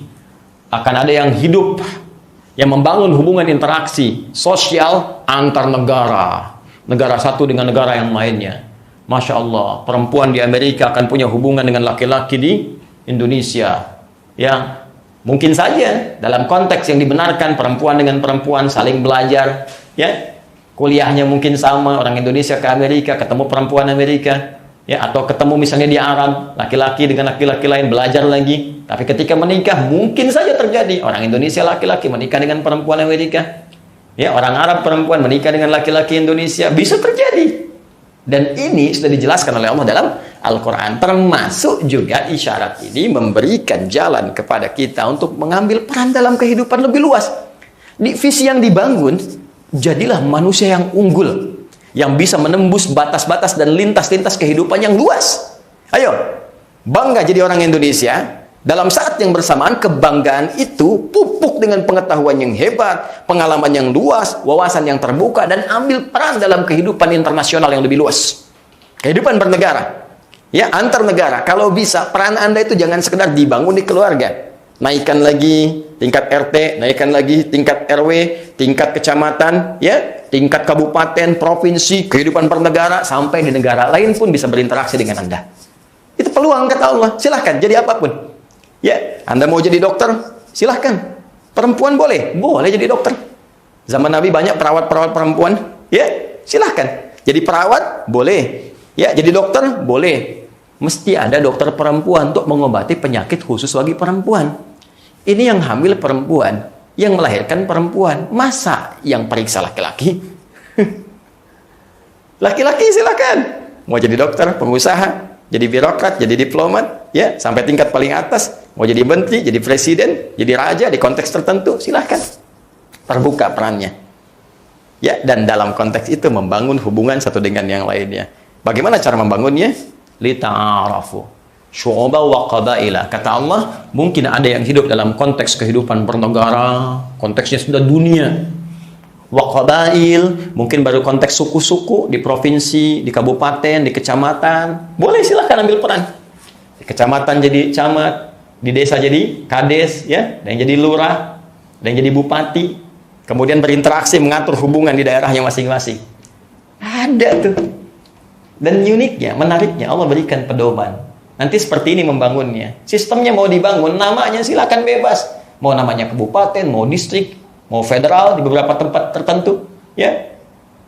akan ada yang hidup, yang membangun hubungan interaksi sosial antar negara, negara satu dengan negara yang lainnya. Masya Allah, perempuan di Amerika akan punya hubungan dengan laki-laki di Indonesia, yang mungkin saja dalam konteks yang dibenarkan, perempuan dengan perempuan saling belajar, ya, kuliahnya mungkin sama, orang Indonesia ke Amerika ketemu perempuan Amerika. Ya, atau ketemu misalnya di Arab, laki-laki dengan laki-laki lain belajar lagi. Tapi ketika menikah mungkin saja terjadi orang Indonesia laki-laki menikah dengan perempuan Amerika. Ya, orang Arab perempuan menikah dengan laki-laki Indonesia, bisa terjadi. Dan ini sudah dijelaskan oleh Allah dalam Al-Quran. Termasuk juga isyarat ini memberikan jalan kepada kita untuk mengambil peran dalam kehidupan lebih luas. Di visi yang dibangun, jadilah manusia yang unggul, yang bisa menembus batas-batas dan lintas-lintas kehidupan yang luas. Ayo, bangga jadi orang Indonesia. Dalam saat yang bersamaan, kebanggaan itu pupuk dengan pengetahuan yang hebat, pengalaman yang luas, wawasan yang terbuka, dan ambil peran dalam kehidupan internasional yang lebih luas. Kehidupan bernegara. Ya, antar negara. Kalau bisa, peran Anda itu jangan sekedar dibangun di keluarga. Naikkan lagi tingkat RT, naikkan lagi tingkat RW, tingkat kecamatan, ya, tingkat kabupaten, provinsi, kehidupan bernegara, sampai di negara lain pun bisa berinteraksi dengan Anda. Itu peluang kata Allah. Silahkan jadi apapun. Ya, Anda mau jadi dokter, silahkan. Perempuan boleh jadi dokter. Zaman Nabi banyak perawat-perawat perempuan, ya, silahkan. Jadi perawat boleh, ya, jadi dokter boleh. Mesti ada dokter perempuan untuk mengobati penyakit khusus bagi perempuan. Ini yang hamil perempuan, yang melahirkan perempuan. Masa yang periksa laki-laki? Laki-laki silakan. Mau jadi dokter, pengusaha, jadi birokrat, jadi diplomat, ya, sampai tingkat paling atas. Mau jadi menteri, jadi presiden, jadi raja di konteks tertentu, silahkan. Terbuka perannya. Ya, dan dalam konteks itu membangun hubungan satu dengan yang lainnya. Bagaimana cara membangunnya? Lita'arafu. Syu'uba wa qabaila. Kata Allah, mungkin ada yang hidup dalam konteks kehidupan bernegara, konteksnya sudah dunia. Wa qabail, mungkin baru konteks suku-suku di provinsi, di kabupaten, di kecamatan. Boleh, silahkan ambil peran. Di kecamatan jadi camat, di desa jadi kades, ya, dan jadi lurah, dan jadi bupati. Kemudian berinteraksi mengatur hubungan di daerahnya masing-masing. Ada tuh. Dan uniknya, menariknya, Allah berikan pedoman. Nanti seperti ini membangunnya. Sistemnya mau dibangun, namanya silakan bebas. Mau namanya kabupaten, mau distrik, mau federal di beberapa tempat tertentu, ya.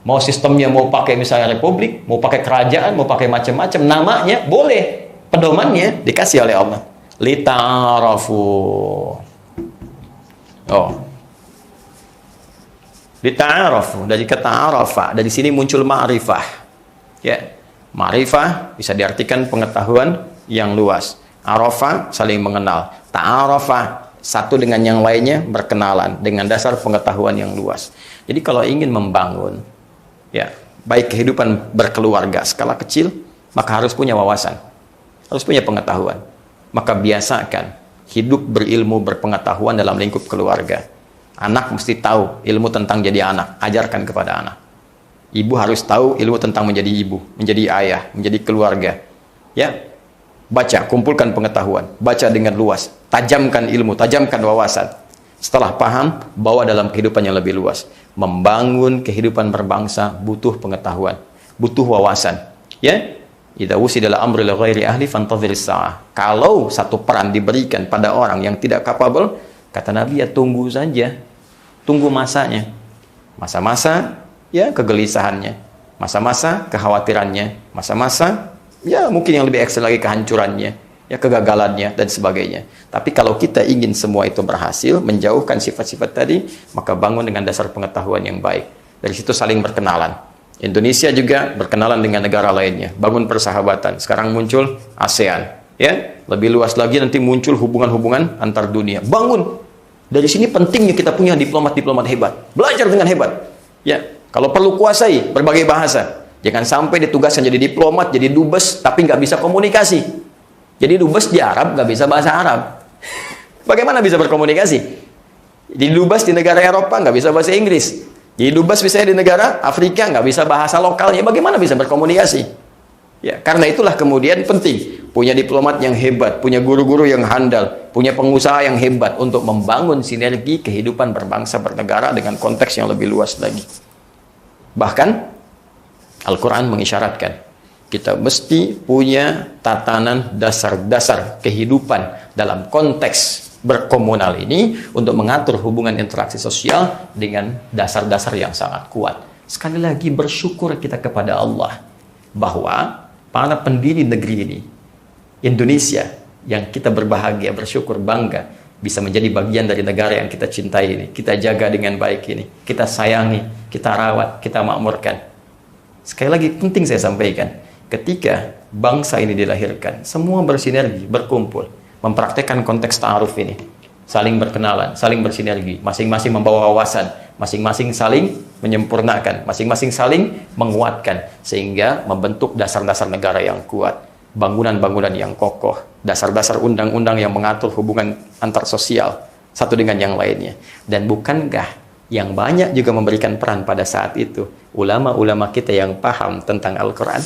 Mau sistemnya mau pakai misalnya republik, mau pakai kerajaan, mau pakai macam-macam, namanya boleh. Pedomannya dikasih oleh Allah. Lita'arafu. Oh. Lita'arafu, dari kata arafa, dari sini muncul ma'rifah. Ya. Ma'rifah bisa diartikan pengetahuan yang luas. Arafah, saling mengenal. Ta'arafah, satu dengan yang lainnya berkenalan dengan dasar pengetahuan yang luas. Jadi kalau ingin membangun ya baik kehidupan berkeluarga skala kecil, maka harus punya wawasan, harus punya pengetahuan. Maka biasakan hidup berilmu berpengetahuan dalam lingkup keluarga. Anak mesti tahu ilmu tentang jadi anak, ajarkan kepada anak. Ibu harus tahu ilmu tentang menjadi ibu, menjadi ayah, menjadi keluarga. Ya, baca, kumpulkan pengetahuan, baca dengan luas, tajamkan ilmu, tajamkan wawasan. Setelah paham, bawa dalam kehidupan yang lebih luas. Membangun kehidupan berbangsa butuh pengetahuan, butuh wawasan. Ya, idza wusida al-amru li ghairi ahli fantadhiris sa'ah. Kalau satu peran diberikan pada orang yang tidak capable, kata Nabi, ya tunggu saja. Tunggu masanya. Masa-masa ya kegelisahannya, masa-masa kekhawatirannya, masa-masa ya mungkin yang lebih ekstrem lagi kehancurannya, ya kegagalannya dan sebagainya. Tapi kalau kita ingin semua itu berhasil, menjauhkan sifat-sifat tadi, maka bangun dengan dasar pengetahuan yang baik. Dari situ saling berkenalan. Indonesia juga berkenalan dengan negara lainnya, bangun persahabatan. Sekarang muncul ASEAN, ya lebih luas lagi nanti muncul hubungan-hubungan antar dunia. Bangun. Dari sini pentingnya kita punya diplomat-diplomat hebat, belajar dengan hebat. Ya, kalau perlu kuasai berbagai bahasa. Jangan sampai ditugaskan jadi diplomat, jadi dubes, tapi nggak bisa komunikasi. Jadi dubes di Arab nggak bisa bahasa Arab. Bagaimana bisa berkomunikasi? Jadi dubes di negara Eropa nggak bisa bahasa Inggris. Jadi dubes misalnya di negara Afrika nggak bisa bahasa lokalnya. Bagaimana bisa berkomunikasi? Ya, karena itulah kemudian penting punya diplomat yang hebat, punya guru-guru yang handal, punya pengusaha yang hebat untuk membangun sinergi kehidupan berbangsa bernegara dengan konteks yang lebih luas lagi. Bahkan Al-Quran mengisyaratkan kita mesti punya tatanan dasar-dasar kehidupan dalam konteks berkomunal ini untuk mengatur hubungan interaksi sosial dengan dasar-dasar yang sangat kuat. Sekali lagi bersyukur kita kepada Allah bahwa para pendiri negeri ini, Indonesia, yang kita berbahagia, bersyukur, bangga bisa menjadi bagian dari negara yang kita cintai ini, kita jaga dengan baik ini, kita sayangi, kita rawat, kita makmurkan. Sekali lagi penting saya sampaikan, ketika bangsa ini dilahirkan, semua bersinergi, berkumpul, mempraktekkan konteks ta'aruf ini, saling berkenalan, saling bersinergi, masing-masing membawa wawasan, masing-masing saling menyempurnakan, masing-masing saling menguatkan, sehingga membentuk dasar-dasar negara yang kuat, bangunan-bangunan yang kokoh, dasar-dasar undang-undang yang mengatur hubungan antar sosial satu dengan yang lainnya. Dan bukankah yang banyak juga memberikan peran pada saat itu ulama-ulama kita yang paham tentang Al-Quran?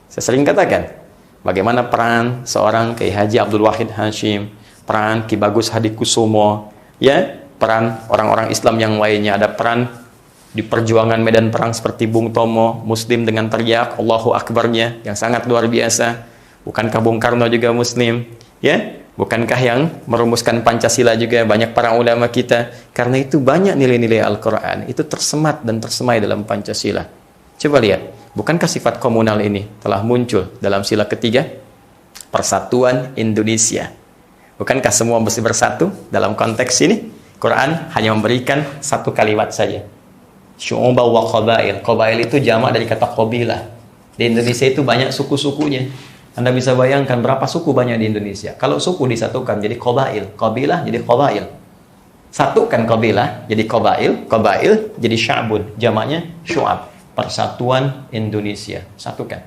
Saya sering katakan bagaimana peran seorang Kiai Haji Abdul Wahid Hashim, peran Ki Bagus Hadikusumo, ya, peran orang-orang Islam yang lainnya, ada peran di perjuangan medan perang seperti Bung Tomo, Muslim dengan teriak Allahu Akbarnya yang sangat luar biasa. Bukankah Bung Karno juga Muslim? Ya, bukankah yang merumuskan Pancasila juga banyak para ulama kita? Karena itu banyak nilai-nilai Al-Quran itu tersemat dan tersemai dalam Pancasila. Coba lihat, bukankah sifat komunal ini telah muncul dalam sila ketiga? Persatuan Indonesia. Bukankah semua mesti bersatu dalam konteks ini? Quran hanya memberikan satu kalimat saja. Syu'uba wa qabail. Qabail itu jamak dari kata qabilah. Di Indonesia itu banyak suku-sukunya. Anda bisa bayangkan berapa suku banyak di Indonesia. Kalau suku disatukan jadi qabail, qabilah jadi qabail. Satukan qabilah jadi qabail, qabail jadi sya'bun, jamaknya syu'ab. Persatuan Indonesia, satukan.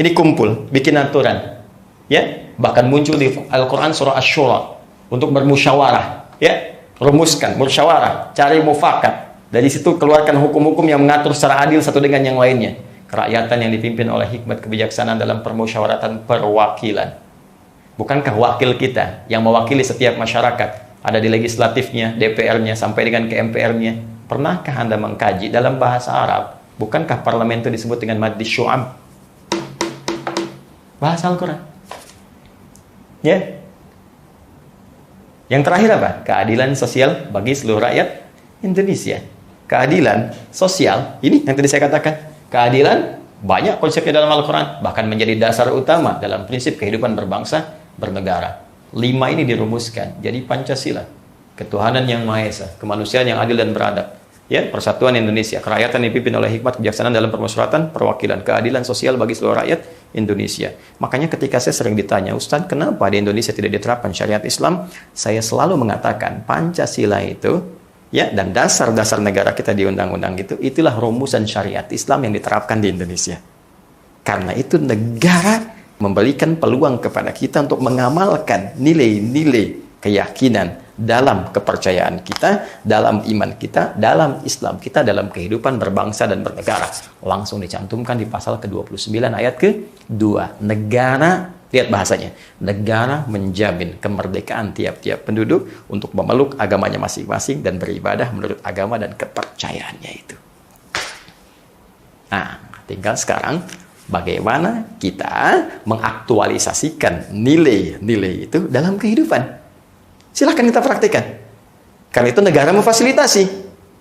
Ini kumpul, bikin aturan. Ya, bahkan muncul di Al-Quran surah Asy-Syura untuk bermusyawarah, ya, rumuskan musyawarah, cari mufakat. Dari situ keluarkan hukum-hukum yang mengatur secara adil satu dengan yang lainnya. Kerakyatan yang dipimpin oleh hikmat kebijaksanaan dalam permusyawaratan perwakilan. Bukankah wakil kita yang mewakili setiap masyarakat ada di legislatifnya, DPR-nya, sampai dengan ke MPR-nya? Pernahkah Anda mengkaji dalam bahasa Arab? Bukankah parlemen itu disebut dengan Majlis Syu'ab? Bahasa Al-Quran. Ya. Yang terakhir apa? Keadilan sosial bagi seluruh rakyat Indonesia. Keadilan sosial, ini yang tadi saya katakan. Keadilan banyak konsepnya dalam Al-Quran, bahkan menjadi dasar utama dalam prinsip kehidupan berbangsa, bernegara. 5 ini dirumuskan jadi Pancasila. Ketuhanan yang Maha Esa, kemanusiaan yang adil dan beradab, ya, persatuan Indonesia, kerakyatan dipimpin oleh hikmat kebijaksanaan dalam permusyawaratan perwakilan, keadilan sosial bagi seluruh rakyat Indonesia. Makanya ketika saya sering ditanya, Ustadz, kenapa di Indonesia tidak diterapkan syariat Islam? Saya selalu mengatakan Pancasila itu, ya, dan dasar-dasar negara kita di undang-undang itu, itulah rumusan syariat Islam yang diterapkan di Indonesia. Karena itu negara memberikan peluang kepada kita untuk mengamalkan nilai-nilai keyakinan dalam kepercayaan kita, dalam iman kita, dalam Islam kita, dalam kehidupan berbangsa dan bernegara. Langsung dicantumkan di pasal ke-29 ayat ke-2. Negara, lihat bahasanya, negara menjamin kemerdekaan tiap-tiap penduduk untuk memeluk agamanya masing-masing dan beribadah menurut agama dan kepercayaannya itu. Nah, tinggal sekarang bagaimana kita mengaktualisasikan nilai-nilai itu dalam kehidupan. Silahkan kita praktikkan. Karena itu negara memfasilitasi.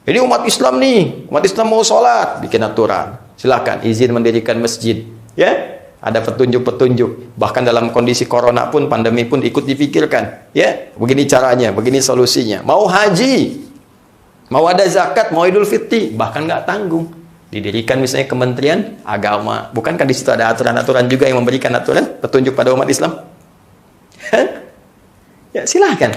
Jadi umat Islam nih, umat Islam mau sholat, bikin aturan. Silahkan izin mendirikan masjid. Ya, ada petunjuk-petunjuk. Bahkan dalam kondisi corona pun, pandemi pun ikut dipikirkan. Ya, begini caranya, begini solusinya. Mau haji, mau ada zakat, mau Idul Fitri, bahkan nggak tanggung. Didirikan misalnya Kementerian Agama. Bukankah di situ ada aturan-aturan juga yang memberikan aturan, petunjuk pada umat Islam? Ya, silahkan.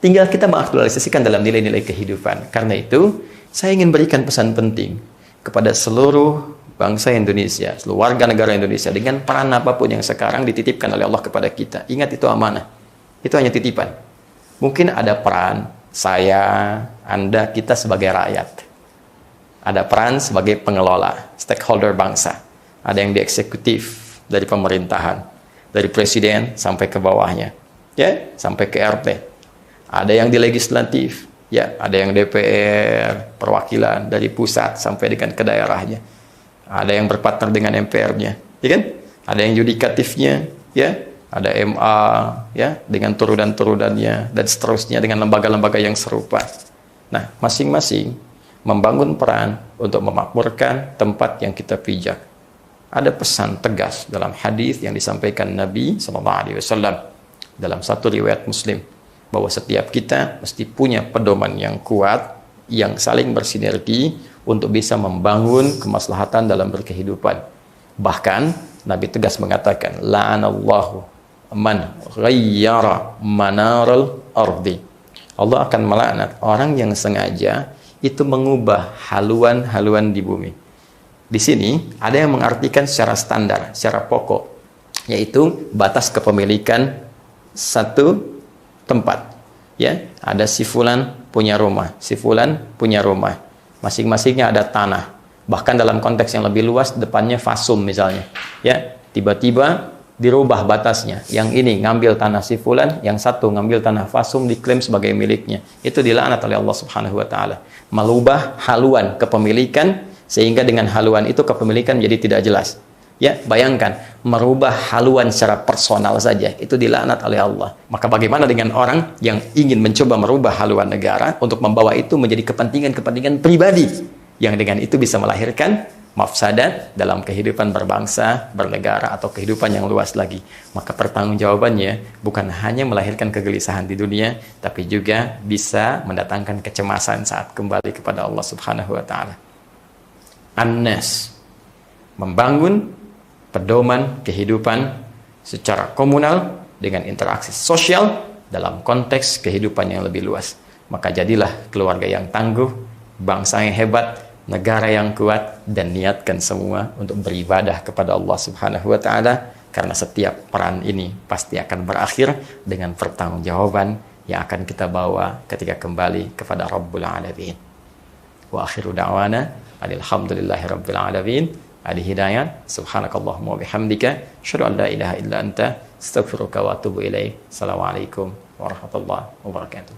Tinggal kita mengaktualisasikan dalam nilai-nilai kehidupan. Karena itu, saya ingin berikan pesan penting kepada seluruh bangsa Indonesia, seluruh warga negara Indonesia, dengan peran apapun yang sekarang dititipkan oleh Allah kepada kita. Ingat, itu amanah. Itu hanya titipan. Mungkin ada peran saya, Anda, kita sebagai rakyat. Ada peran sebagai pengelola, stakeholder bangsa. Ada yang di eksekutif, dari pemerintahan, dari presiden sampai ke bawahnya. Ya, sampai ke RT. Ada yang di legislatif, ya, ada yang DPR, perwakilan dari pusat sampai dengan ke daerahnya. Ada yang berpartner dengan MPR-nya, ya kan? Ada yang yudikatifnya, ya, ada MA, ya, dengan turunan-turunannya dan seterusnya dengan lembaga-lembaga yang serupa. Nah, masing-masing membangun peran untuk memakmurkan tempat yang kita pijak. Ada pesan tegas dalam hadis yang disampaikan Nabi SAW. Dalam satu riwayat Muslim, bahwa setiap kita mesti punya pedoman yang kuat, yang saling bersinergi untuk bisa membangun kemaslahatan dalam berkehidupan. Bahkan Nabi tegas mengatakan, la'anallahu man ghayyara manaral ardi. Allah akan melaknat orang yang sengaja itu mengubah haluan-haluan di bumi. Di sini ada yang mengartikan secara standar, secara pokok, yaitu batas kepemilikan satu tempat. Ya, ada si fulan punya rumah, si fulan punya rumah. Masing-masingnya ada tanah. Bahkan dalam konteks yang lebih luas, depannya fasum misalnya. Ya, tiba-tiba dirubah batasnya. Yang ini ngambil tanah si fulan, yang satu ngambil tanah fasum, diklaim sebagai miliknya. Itu dilaknat oleh Allah Subhanahu wa taala. Merubah haluan kepemilikan, sehingga dengan haluan itu kepemilikan menjadi tidak jelas. Ya, bayangkan, merubah haluan secara personal saja, itu dilaknat oleh Allah. Maka bagaimana dengan orang yang ingin mencoba merubah haluan negara untuk membawa itu menjadi kepentingan-kepentingan pribadi, yang dengan itu bisa melahirkan mafsadat dalam kehidupan berbangsa, bernegara, atau kehidupan yang luas lagi. Maka pertanggungjawabannya bukan hanya melahirkan kegelisahan di dunia, tapi juga bisa mendatangkan kecemasan saat kembali kepada Allah Subhanahu wa taala. An-Nas, membangun pedoman kehidupan secara komunal dengan interaksi sosial dalam konteks kehidupan yang lebih luas. Maka jadilah keluarga yang tangguh, bangsa yang hebat, negara yang kuat, dan niatkan semua untuk beribadah kepada Allah Subhanahu wa taala, karena setiap peran ini pasti akan berakhir dengan pertanggungjawaban yang akan kita bawa ketika kembali kepada Rabbul Alamin. Wa akhiru da'wana alhamdulillahi rabbil alamin. Ali Hidayat, subhanakallahumma wa bihamdika, asyhadu an la ilaha illa anta, astaghfiruka wa atubu ilaik. Assalamualaikum warahmatullahi wabarakatuh.